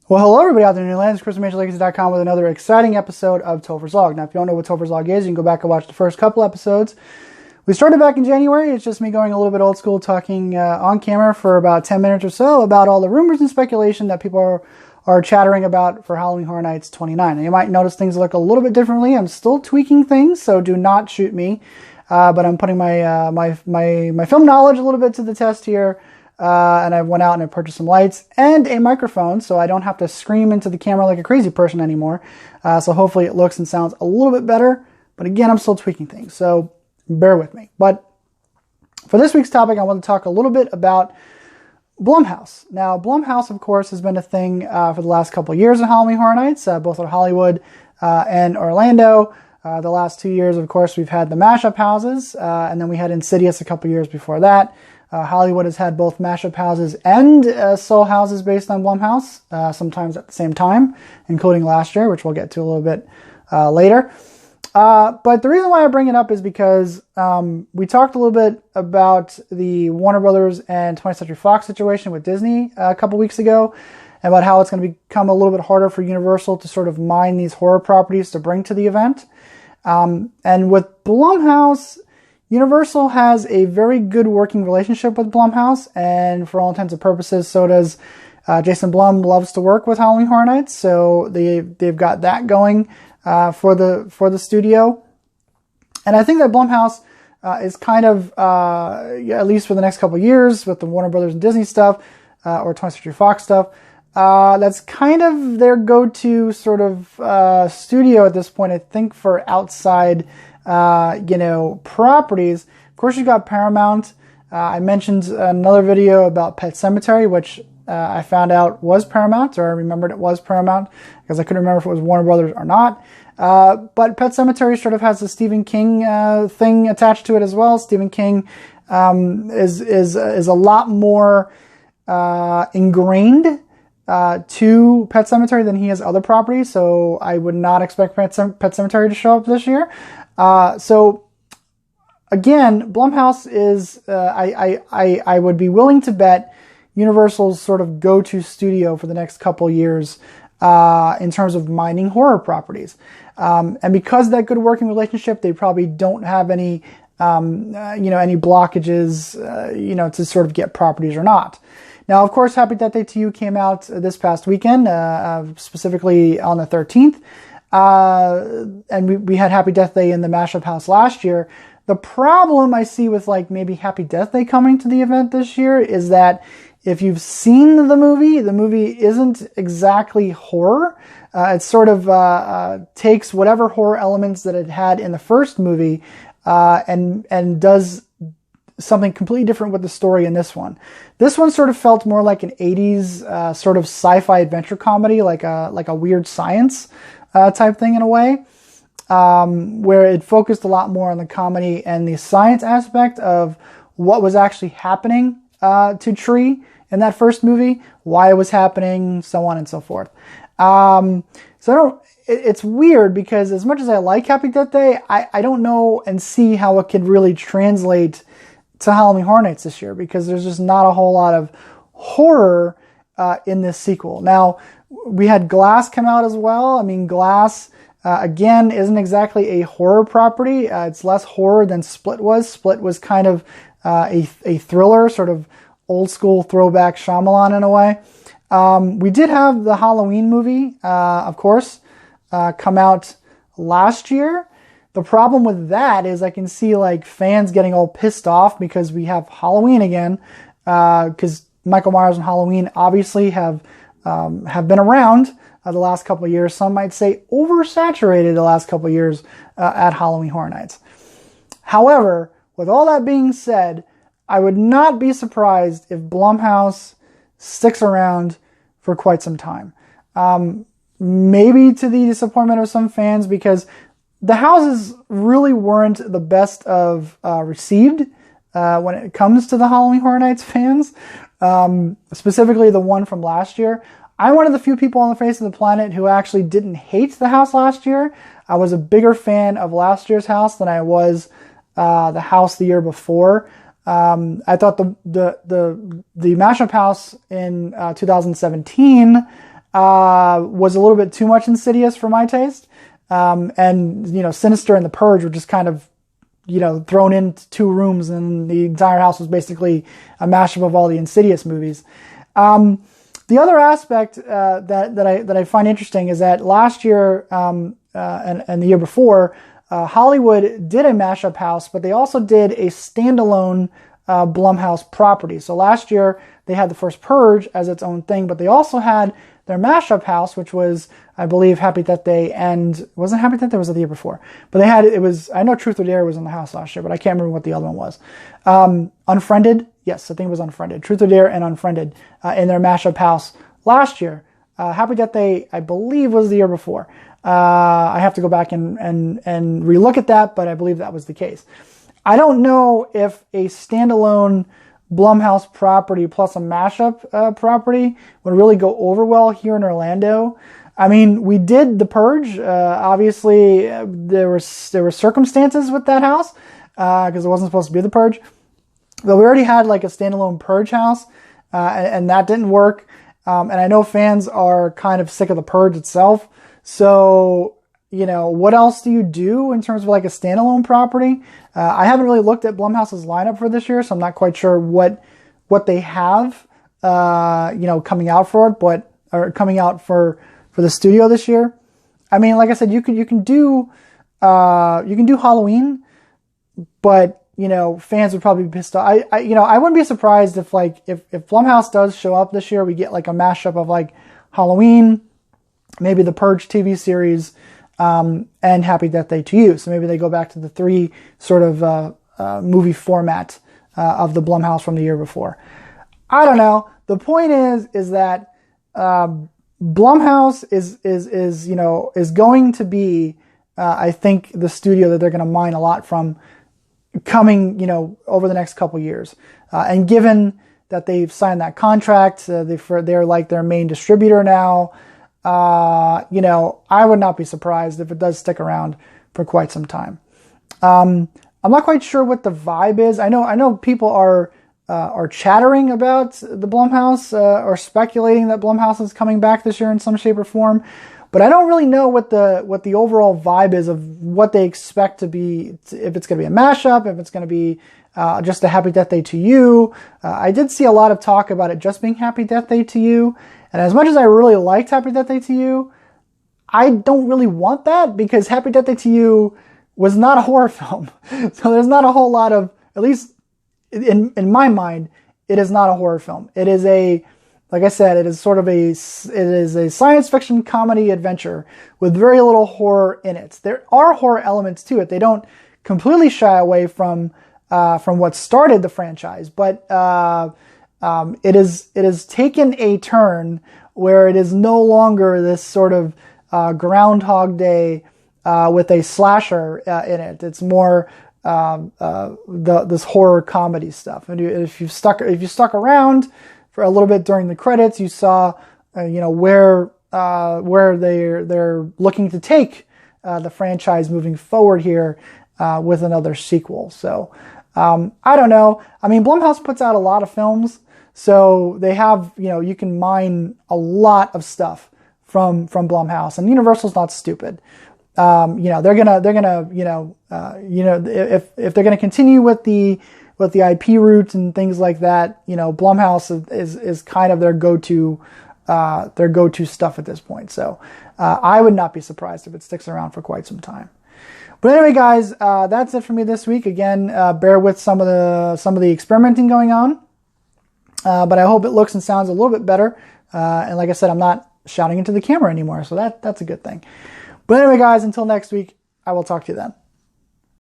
Well, hello everybody out there in New Lands, Chris from MajorLegacy.com with another exciting episode of Topher's Log. Now, if you don't know what Topher's Log is, you can go back and watch the first couple episodes. We started back in January. It's just me going a little bit old school, talking on camera for about 10 minutes or so about all the rumors and speculation that people are chattering about for Halloween Horror Nights 29. And you might notice things look a little bit differently. I'm still tweaking things, so do not shoot me. But I'm putting my film knowledge a little bit to the test here. And I went out and I purchased some lights and a microphone so I don't have to scream into the camera like a crazy person anymore. So hopefully it looks and sounds a little bit better. But again, I'm still tweaking things, so bear with me. But for this week's topic, I want to talk a little bit about Blumhouse. Now, Blumhouse, of course, has been a thing for the last couple of years in Halloween Horror Nights, both in Hollywood and Orlando. The last 2 years, of course, we've had the mashup houses, and then we had Insidious a couple years before that. Hollywood has had both mashup houses and soul houses based on Blumhouse, sometimes at the same time, including last year, which we'll get to a little bit later. But the reason why I bring it up is because we talked a little bit about the Warner Brothers and 20th Century Fox situation with Disney a couple weeks ago, and about how it's going to become a little bit harder for Universal to sort of mine these horror properties to bring to the event. And with Blumhouse, Universal has a very good working relationship with Blumhouse, and for all intents and purposes, so does Jason Blum. Loves to work with Halloween Horror Nights, so they've got that going for the studio. And I think that Blumhouse is kind of at least for the next couple of years with the Warner Brothers and Disney stuff or 20th Century Fox stuff. That's kind of their go-to sort of studio at this point, I think, for outside properties. Of course, you've got Paramount. I mentioned another video about Pet Sematary, which I found out was Paramount, or I remembered it was Paramount, because I couldn't remember if it was Warner Brothers or not. But Pet Sematary sort of has the Stephen King thing attached to it as well. Stephen King is a lot more ingrained to Pet Sematary than he has other properties, so I would not expect Pet Sematary to show up this year. So again, Blumhouse is, I would be willing to bet Universal's sort of go-to studio for the next couple years, in terms of mining horror properties. And because of that good working relationship, they probably don't have any, any blockages, to sort of get properties or not. Now, of course, Happy Death Day to You came out this past weekend, specifically on the 13th. And we had Happy Death Day in the Mashup House last year. The problem I see with maybe Happy Death Day coming to the event this year is that if you've seen the movie isn't exactly horror. It sort of takes whatever horror elements that it had in the first movie and does something completely different with the story in this one. This one sort of felt more like an 80s sort of sci-fi adventure comedy, like a Weird Science type thing in a way, where it focused a lot more on the comedy and the science aspect of what was actually happening to Tree in that first movie, why it was happening, so on and so forth. It's weird because as much as I like Happy Death Day, I don't know and see how it could really translate to Halloween Horror Nights this year, because there's just not a whole lot of horror in this sequel. Now, we had Glass come out as well. I mean, Glass, again, isn't exactly a horror property. It's less horror than Split was. Split was kind of a thriller, sort of old school throwback Shyamalan in a way. We did have the Halloween movie, of course, come out last year. The problem with that is I can see fans getting all pissed off because we have Halloween again, because Michael Myers and Halloween obviously have been around the last couple of years. Some might say oversaturated the last couple of years at Halloween Horror Nights. However, with all that being said, I would not be surprised if Blumhouse sticks around for quite some time. Maybe to the disappointment of some fans, because the houses really weren't the best of received when it comes to the Halloween Horror Nights fans, specifically the one from last year. I'm one of the few people on the face of the planet who actually didn't hate the house last year. I was a bigger fan of last year's house than I was the house the year before. I thought the mashup house in 2017 was a little bit too much Insidious for my taste. And, Sinister and The Purge were just kind of, thrown into two rooms, and the entire house was basically a mashup of all the Insidious movies. The other aspect that I find interesting is that last year and the year before, Hollywood did a mashup house, but they also did a standalone Blumhouse property. So last year they had the first Purge as its own thing, but they also had their mashup house, which was, I believe, Happy Death Day, and wasn't Happy Death Day, was it the year before? But I know Truth or Dare was in the house last year, but I can't remember what the other one was. Unfriended, yes, I think it was Unfriended. Truth or Dare and Unfriended in their mashup house last year. Happy Death Day, I believe, was the year before. I have to go back and relook at that, but I believe that was the case. I don't know if a standalone Blumhouse property plus a mashup property would really go over well here in Orlando. I mean, we did The Purge. Obviously, there were circumstances with that house because it wasn't supposed to be The Purge. But we already had like a standalone Purge house, and that didn't work. And I know fans are kind of sick of The Purge itself. So, what else do you do in terms of like a standalone property? I haven't really looked at Blumhouse's lineup for this year, so I'm not quite sure what they have, coming out for it, or coming out for the studio this year. I mean, like I said, you can do Halloween, but fans would probably be pissed off. I wouldn't be surprised if Blumhouse does show up this year, we get like a mashup of like Halloween, maybe the Purge TV series, and Happy Death Day to You. So maybe they go back to the 3 sort of movie format of the Blumhouse from the year before. I don't know. The point is that Blumhouse is going to be, I think, the studio that they're going to mine a lot from coming, over the next couple years. And given that they've signed that contract, they're like their main distributor now. I would not be surprised if it does stick around for quite some time. I'm not quite sure what the vibe is. I know people are chattering about the Blumhouse, or speculating that Blumhouse is coming back this year in some shape or form, but I don't really know what the overall vibe is of what they expect to be, if it's going to be a mashup, if it's going to be just a Happy Death Day to You. I did see a lot of talk about it just being Happy Death Day to You. And as much as I really liked Happy Death Day to You, I don't really want that, because Happy Death Day to You was not a horror film. So there's not a whole lot of, at least in my mind, it is not a horror film. It is like I said, it is a science fiction comedy adventure with very little horror in it. There are horror elements to it. They don't completely shy away from what started the franchise, but it is taken a turn where it is no longer this sort of Groundhog Day with a slasher in it. It's more this horror comedy stuff. And if you stuck around for a little bit during the credits, you saw where they're looking to take the franchise moving forward here with another sequel. So I don't know. I mean, Blumhouse puts out a lot of films. So they have, you can mine a lot of stuff from Blumhouse, and Universal's not stupid. They're gonna, if they're gonna continue with the IP route and things like that, Blumhouse is kind of their go-to stuff at this point. So I would not be surprised if it sticks around for quite some time. But anyway, guys, that's it for me this week. Again, bear with some of the experimenting going on. But I hope it looks and sounds a little bit better. And like I said, I'm not shouting into the camera anymore, so that's a good thing. But anyway, guys, until next week, I will talk to you then.